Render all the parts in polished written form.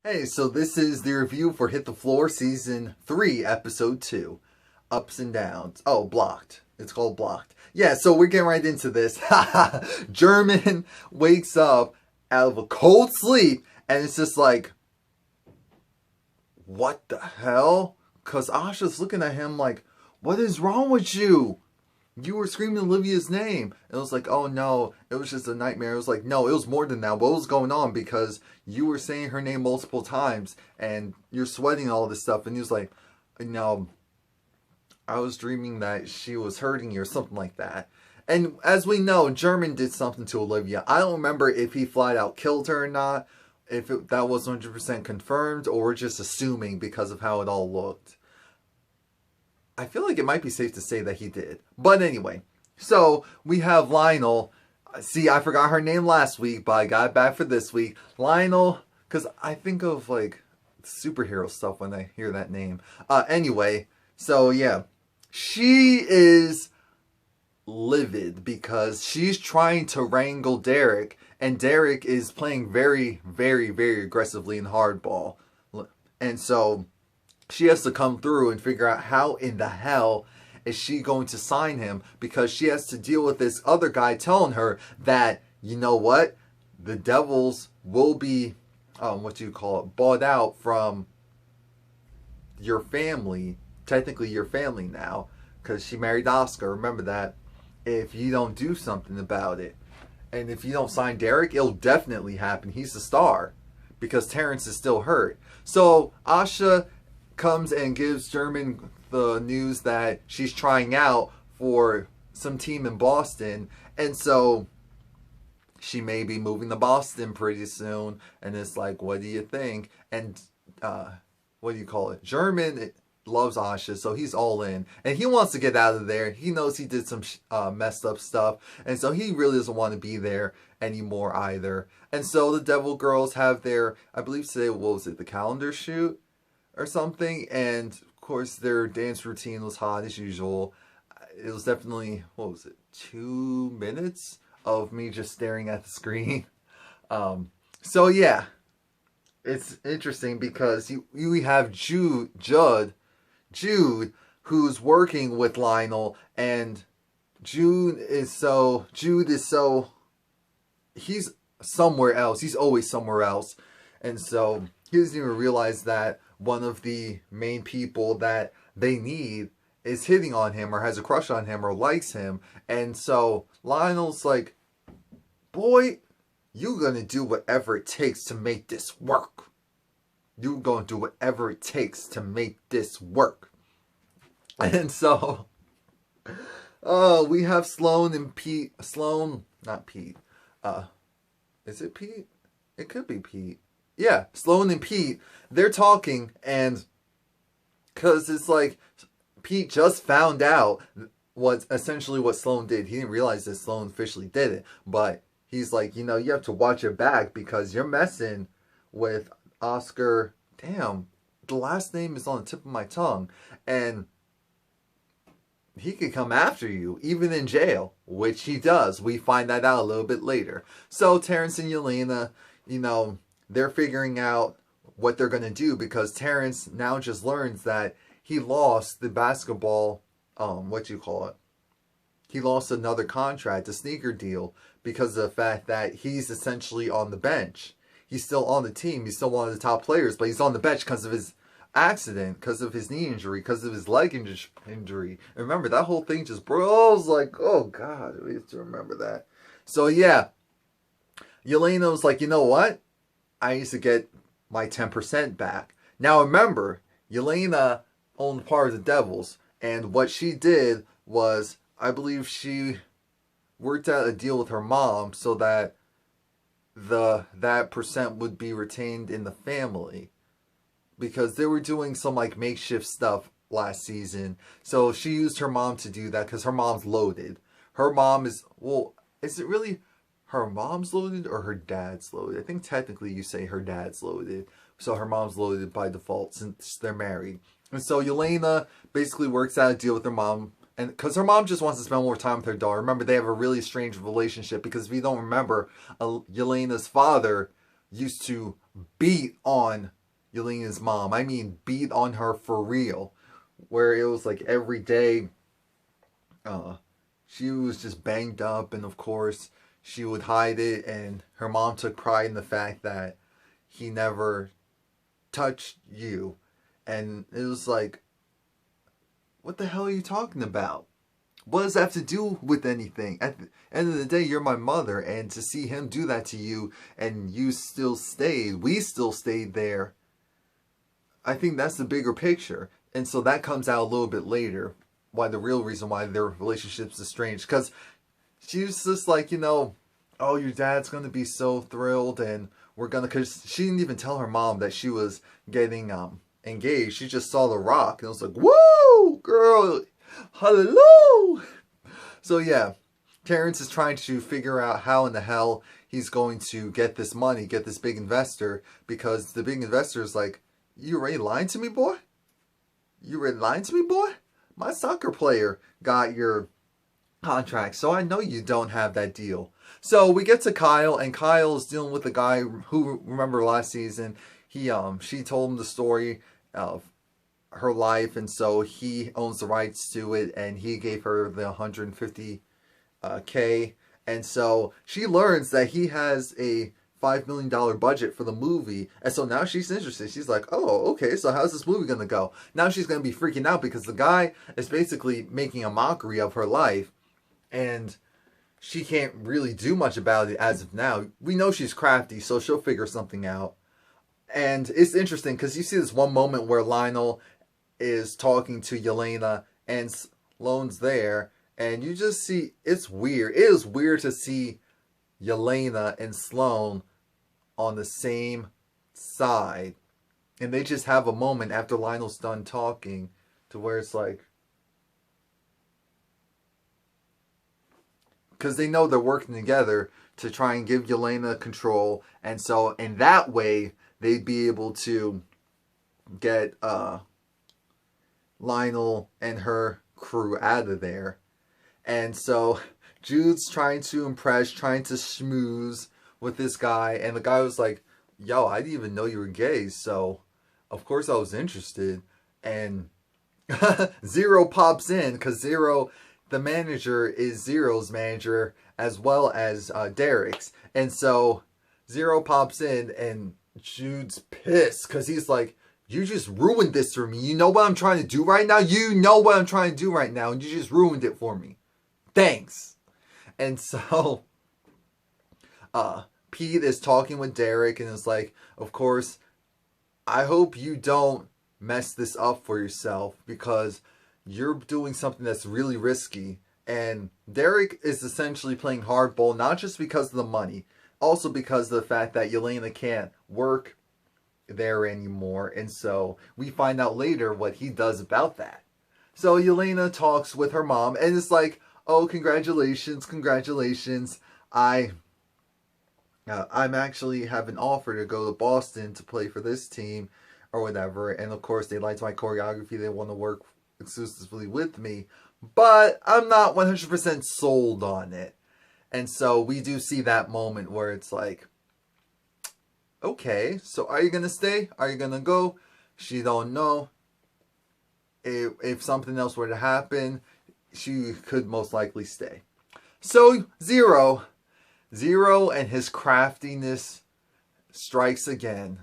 Hey, so this is the review for Hit the Floor Season 3, Episode 2. Ups and Downs. Oh, Blocked. It's called Blocked. Yeah, so we're getting right into this. German wakes up out of a cold sleep, and it's just like, what the hell? Because Asha's looking at him like, what is wrong with you? You were screaming Olivia's name. It was like, oh no, it was just a nightmare. It was like, no, it was more than that. What was going on? Because you were saying her name multiple times and you're sweating all this stuff. And he was like, no, I was dreaming that she was hurting you or something like that. And as we know, German did something to Olivia. I don't remember if he flat out killed her or not, that was 100% confirmed, or we're just assuming because of how it all looked. I feel like it might be safe to say that he did. But anyway, so we have Lionel. See, I forgot her name last week, but I got it back for this week. Lionel, because I think of like superhero stuff when I hear that name. Anyway, so yeah, she is livid because she's trying to wrangle Derek, and Derek is playing very, very, very aggressively in hardball. And so she has to come through and figure out how in the hell is she going to sign him, because she has to deal with this other guy telling her that, you know what, the Devils will be, what do you call it, bought out from your family, technically your family now, because she married Oscar, remember that, if you don't do something about it. And if you don't sign Derek, it'll definitely happen. He's the star, because Terrence is still hurt. So Asha comes and gives German the news that she's trying out for some team in Boston, and so she may be moving to Boston pretty soon. And it's like, what do you think? And what do you call it? German loves Asha, so he's all in, and he wants to get out of there. He knows he did some messed up stuff, and so he really doesn't want to be there anymore either. And so the Devil Girls have their, I believe today, what was it, the calendar shoot or something, and of course their dance routine was hot as usual. It was definitely, what was it, 2 minutes of me just staring at the screen. So yeah, it's interesting because you have Jude, who's working with Lionel, and Jude is so, he's somewhere else. He's always somewhere else. And so he doesn't even realize that one of the main people that they need is hitting on him or has a crush on him or likes him. And so Lionel's like, boy, you're going to do whatever it takes to make this work. You're going to do whatever it takes to make this work. And so, we have Sloan and Pete. Sloan, not Pete. Is it Pete? It could be Pete. Yeah, Sloan and Pete, they're talking, and because it's like Pete just found out what Sloan did. He didn't realize that Sloan officially did it, but he's like, you know, you have to watch your back because you're messing with Oscar. Damn, the last name is on the tip of my tongue, and he could come after you, even in jail, which he does. We find that out a little bit later. So Terrence and Yelena, you know, they're figuring out what they're going to do, because Terrence now just learns that he lost the basketball, what do you call it? He lost another contract, a sneaker deal, because of the fact that he's essentially on the bench. He's still on the team. He's still one of the top players, but he's on the bench because of his accident, because of his knee injury, because of his leg injury. And remember, that whole thing just broke. I was like, oh God, we have to remember that. So yeah, Yelena was like, you know what? I need to get my 10% back. Now remember, Yelena owned part of the Devils, and what she did was, I believe she worked out a deal with her mom so that that percent would be retained in the family, because they were doing some like makeshift stuff last season. So she used her mom to do that because her mom's loaded. Her mom is, well, is it really her mom's loaded or her dad's loaded? I think technically you say her dad's loaded. So her mom's loaded by default since they're married. And so Yelena basically works out a deal with her mom, and because her mom just wants to spend more time with her daughter. Remember, they have a really strange relationship, because if you don't remember, Yelena's father used to beat on Yelena's mom. I mean, beat on her for real. Where it was like every day, uh, she was just banged up, and of course, she would hide it, and her mom took pride in the fact that he never touched you. And it was like, what the hell are you talking about? What does that have to do with anything? At the end of the day, you're my mother, and to see him do that to you, and you still stayed, we still stayed there, I think that's the bigger picture. And so that comes out a little bit later, why the real reason why their relationship's estranged. Because she was just like, oh, your dad's going to be so thrilled, and we're going to, because she didn't even tell her mom that she was getting engaged. She just saw the rock, and it was like, woo, girl, hallelujah. So yeah, Terrence is trying to figure out how in the hell he's going to get this money, get this big investor, because the big investor is like, you already lying to me, boy? You already lying to me, boy? My soccer player got your contract, so I know you don't have that deal. So we get to Kyle, and Kyle is dealing with the guy who, remember last season, she told him the story of her life, and so he owns the rights to it, and he gave her the 150K, and so she learns that he has a $5 million budget for the movie, and so now she's interested. She's like, oh, okay, so how's this movie gonna go? Now she's gonna be freaking out because the guy is basically making a mockery of her life, and she can't really do much about it as of now. We know she's crafty, so she'll figure something out. And it's interesting because you see this one moment where Lionel is talking to Yelena and Sloane's there, and you just see, it's weird. It is weird to see Yelena and Sloane on the same side, and they just have a moment after Lionel's done talking to where it's like, because they know they're working together to try and give Yelena control, and so in that way they'd be able to get Lionel and her crew out of there. And so Jude's trying to impress, trying to schmooze with this guy, and the guy was like, yo, I didn't even know you were gay, so of course I was interested. And Zero pops in, because Zero, the manager, is Zero's manager as well as Derek's. And so Zero pops in, and Jude's pissed, because he's like, you just ruined this for me. You know what I'm trying to do right now? You know what I'm trying to do right now, and you just ruined it for me. Thanks. And so Pete is talking with Derek, and is like, of course, I hope you don't mess this up for yourself, because you're doing something that's really risky. And Derek is essentially playing hardball, not just because of the money, also because of the fact that Yelena can't work there anymore. And so we find out later what he does about that. So Yelena talks with her mom, and it's like, oh, congratulations, congratulations. I'm actually have an offer to go to Boston to play for this team or whatever. And of course, they liked my choreography. They want to work exclusively with me. But I'm not 100% sold on it. And so we do see that moment where it's like, okay, so are you going to stay? Are you going to go? She don't know. If something else were to happen, she could most likely stay. So Zero and his craftiness strikes again.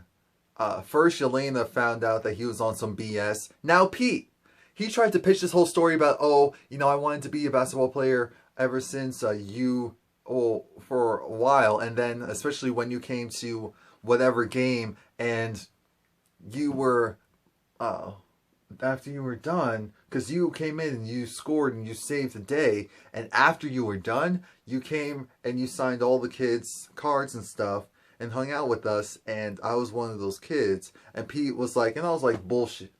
First, Yelena found out that he was on some BS. Now Pete, he tried to pitch this whole story about, oh, I wanted to be a basketball player ever since for a while. And then, especially when you came to whatever game and you were, after you were done, because you came in and you scored and you saved the day, and after you were done, you came and you signed all the kids' cards and stuff and hung out with us, and I was one of those kids. And Pete was like, and I was like, bullshit.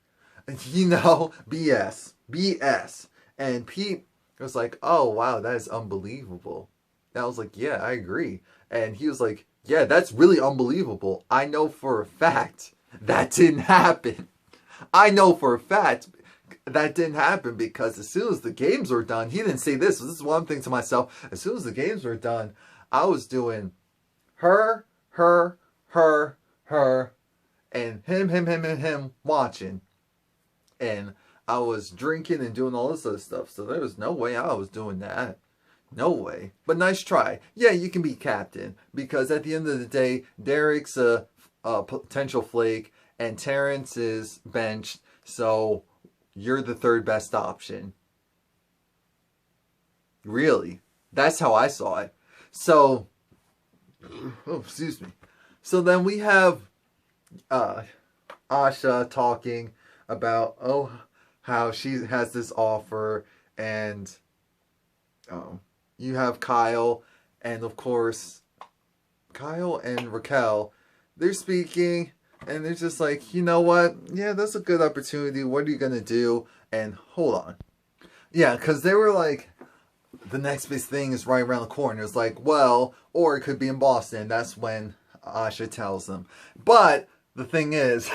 BS. And Pete was like, oh, wow, that is unbelievable. And I was like, yeah, I agree. And he was like, yeah, that's really unbelievable. I know for a fact that didn't happen. I know for a fact that didn't happen, because as soon as the games were done, he didn't say this. This is one thing to myself. As soon as the games were done, I was doing her, her, and him watching. And I was drinking and doing all this other stuff, so there was no way I was doing that. No way. But nice try. Yeah, you can be captain, because at the end of the day, Derek's a potential flake, and Terrence is benched, so you're the third best option. Really. That's how I saw it. So, oh, excuse me. So then we have Asha talking about, how she has this offer, and you have Kyle, and of course, Kyle and Raquel, they're speaking, and they're just like, you know what? Yeah, that's a good opportunity. What are you going to do? And hold on. Yeah, because they were like, the next big thing is right around the corner. It's like, well, or it could be in Boston. That's when Asha tells them. But the thing is,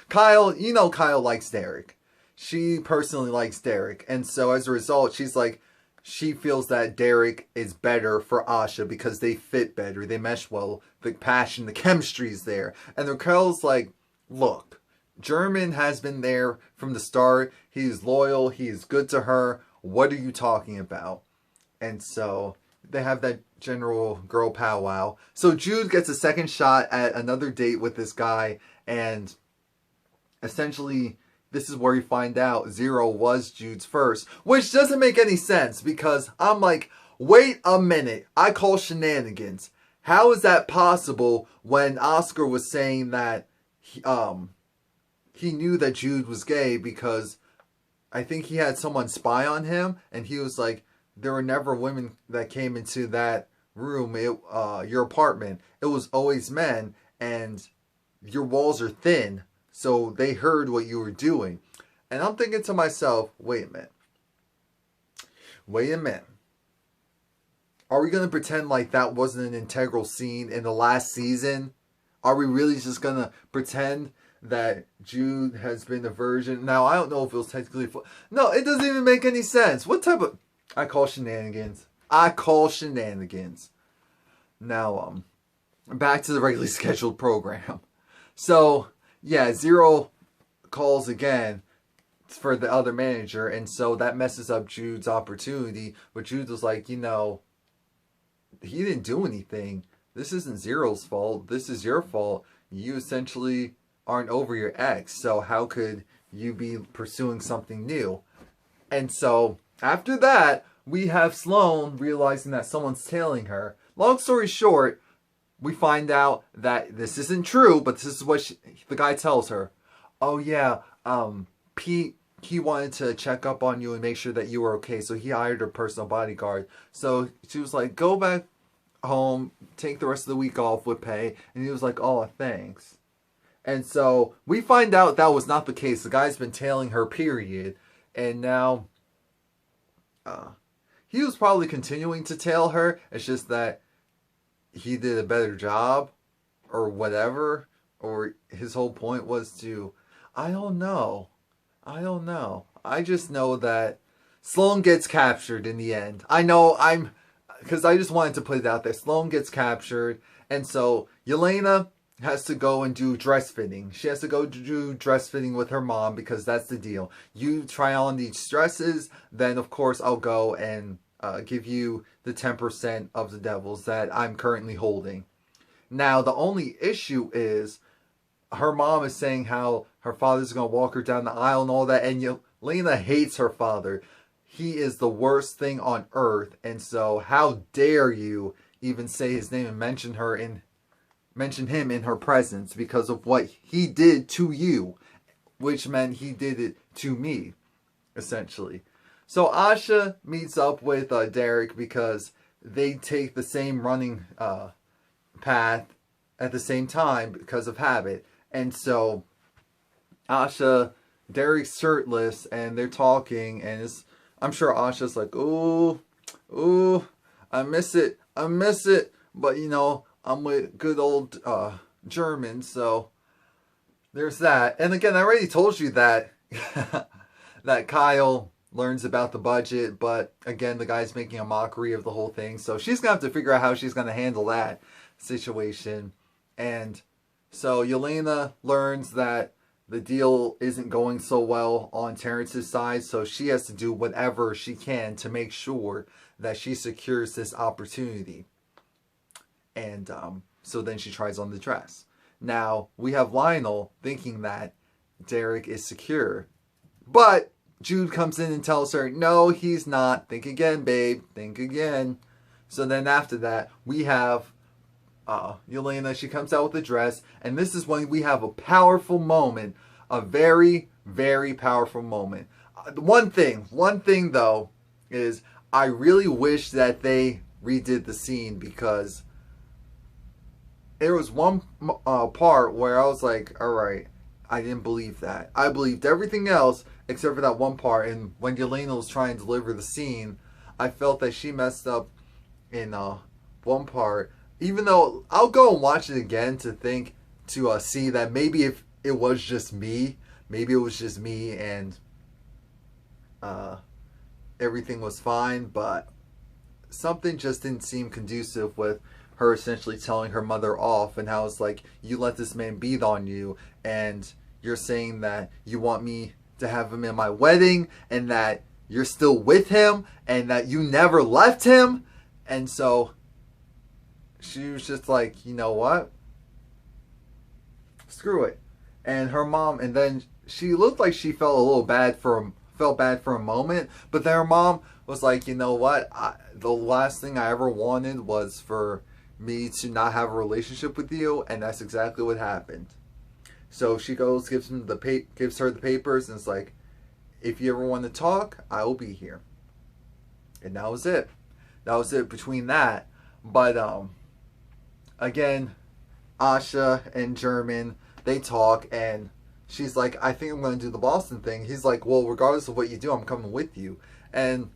Kyle likes Derek. She personally likes Derek. And so as a result, she feels that Derek is better for Asha because they fit better. They mesh well. The passion, the chemistry's there. And Raquel's like, look, German has been there from the start. He's loyal. He's good to her. What are you talking about? And so they have that general girl powwow. So Jude gets a second shot at another date with this guy. And essentially, this is where you find out Zero was Jude's first. Which doesn't make any sense, because I'm like, wait a minute. I call shenanigans. How is that possible when Oscar was saying that he knew that Jude was gay because I think he had someone spy on him, and he was like, there were never women that came into that room, your apartment. It was always men, and your walls are thin, so they heard what you were doing. And I'm thinking to myself, wait a minute. Are we going to pretend like that wasn't an integral scene in the last season? Are we really just going to pretend that Jude has been a virgin? Now, I don't know if it was technically... No, it doesn't even make any sense. What type of... I call shenanigans. Now, back to the regularly scheduled program. So, yeah, Zero calls again for the other manager, and so that messes up Jude's opportunity. But Jude was like, he didn't do anything. This isn't Zero's fault. This is your fault. You essentially aren't over your ex, so how could you be pursuing something new? And so, after that, we have Sloane realizing that someone's tailing her. Long story short, we find out that this isn't true, but this is what the guy tells her. Oh yeah, Pete, he wanted to check up on you and make sure that you were okay, so he hired a personal bodyguard. So she was like, go back home, take the rest of the week off with pay. And he was like, oh, thanks. And so we find out that was not the case. The guy's been tailing her, period. And now he was probably continuing to tail her. It's just that he did a better job or whatever. Or his whole point was to... I don't know. I just know that Sloane gets captured in the end. Because I just wanted to put it out there. Sloane gets captured. And so Yelena has to go and do dress fitting. She has to go do dress fitting with her mom, because that's the deal. You try on these dresses, then of course I'll go and give you the 10% of the devils that I'm currently holding. Now, the only issue is her mom is saying how her father's going to walk her down the aisle and all that, and Yelena hates her father. He is the worst thing on earth, and so how dare you even say his name and mention him in her presence because of what he did to you, which meant he did it to me, essentially. So Asha meets up with Derek because they take the same running path at the same time because of habit. And so Derek's shirtless and they're talking, and I'm sure Asha's like, ooh, I miss it. But I'm with good old German, so there's that. And again, I already told you that that Kyle learns about the budget, but again, the guy's making a mockery of the whole thing, so she's gonna have to figure out how she's gonna handle that situation. And So Yelena learns that the deal isn't going so well on Terrence's side, so she has to do whatever she can to make sure that she secures this opportunity. And so then she tries on the dress. Now, we have Lionel thinking that Derek is secure. But Jude comes in and tells her, no, he's not. Think again, babe. Think again. So then after that, we have Yelena. She comes out with the dress. And this is when we have a powerful moment. A very, very powerful moment. One thing though, is I really wish that they redid the scene, because there was one part where I was like, all right, I didn't believe that. I believed everything else except for that one part. And when Yelena was trying to deliver the scene, I felt that she messed up in one part. Even though I'll go and watch it again to see that maybe if it was just me, and everything was fine, but something just didn't seem conducive with her essentially telling her mother off, and how it's like, you let this man beat on you, and you're saying that you want me to have him in my wedding, and that you're still with him, and that you never left him. And so she was just like, you know what? Screw it. And her mom, and then she looked like she felt bad for a moment, but then her mom was like, you know what? The last thing I ever wanted was for me to not have a relationship with you, and that's exactly what happened. So she goes, gives her the papers, and it's like, if you ever want to talk, I will be here. And that was it. That was it between that. But again, Asha and German, they talk, and she's like, I think I'm going to do the Boston thing. He's like, well, regardless of what you do, I'm coming with you. And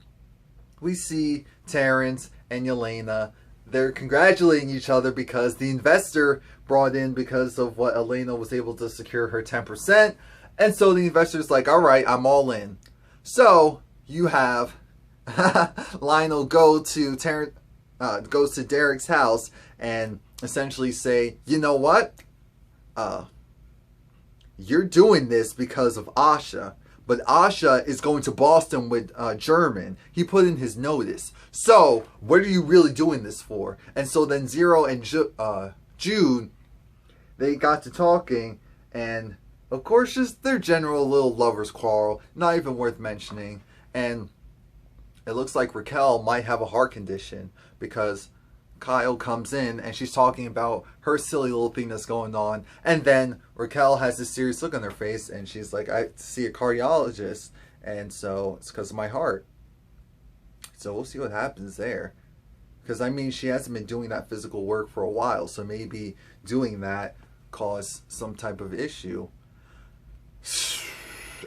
we see Terrence and Yelena. They're congratulating each other because the investor brought in because of what Elena was able to secure her 10%. And so the investor's like, all right, I'm all in. So you have Lionel goes to Derek's house and essentially say, you know what? You're doing this because of Asha. But Asha is going to Boston with German. He put in his notice. So, what are you really doing this for? And so then Zero and Jude, they got to talking. And, of course, just their general little lovers quarrel. Not even worth mentioning. And it looks like Raquel might have a heart condition, because Kyle comes in and she's talking about her silly little thing that's going on, and then Raquel has this serious look on her face and she's like, I see a cardiologist, and so it's because of my heart. So we'll see what happens there, because I mean, she hasn't been doing that physical work for a while, so maybe doing that caused some type of issue.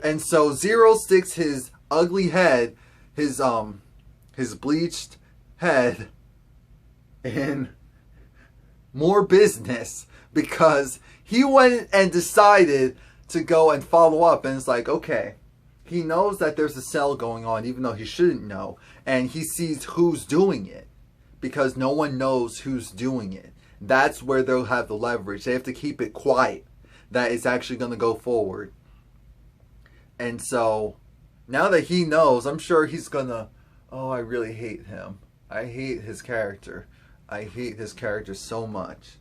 And so Zero sticks his ugly head, his bleached head, in more business, because he went and decided to go and follow up. And it's like, okay, he knows that there's a sale going on even though he shouldn't know, and he sees who's doing it, because no one knows who's doing it. That's where they'll have the leverage. They have to keep it quiet that it's actually going to go forward. And so now that he knows, I'm sure he's gonna, oh, I really hate him. I hate his character. I hate his character so much.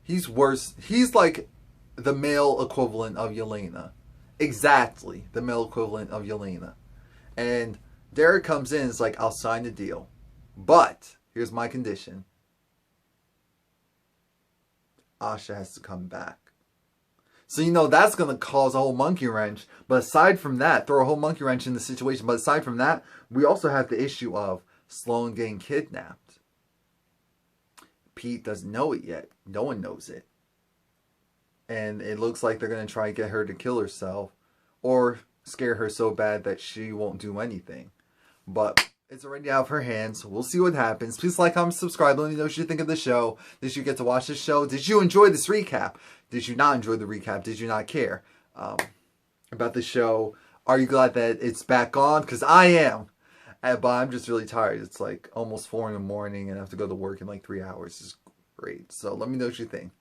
He's worse. He's like the male equivalent of Yelena. Exactly the male equivalent of Yelena. And Derek comes in and is like, I'll sign the deal, but here's my condition. Asha has to come back. So, you know, that's going to cause a whole monkey wrench. But aside from that, throw a whole monkey wrench in the situation. But aside from that, we also have the issue of Sloane getting kidnapped. Pete doesn't know it yet. No one knows it. And it looks like they're going to try to get her to kill herself, or scare her so bad that she won't do anything. But it's already out of her hands. We'll see what happens. Please like, comment, subscribe. Let me know what you think of the show. Did you get to watch this show? Did you enjoy this recap? Did you not enjoy the recap? Did you not care about the show? Are you glad that it's back on? Because I am. But I'm just really tired. It's like almost 4 in the morning and I have to go to work in like 3 hours. It's great. So let me know what you think.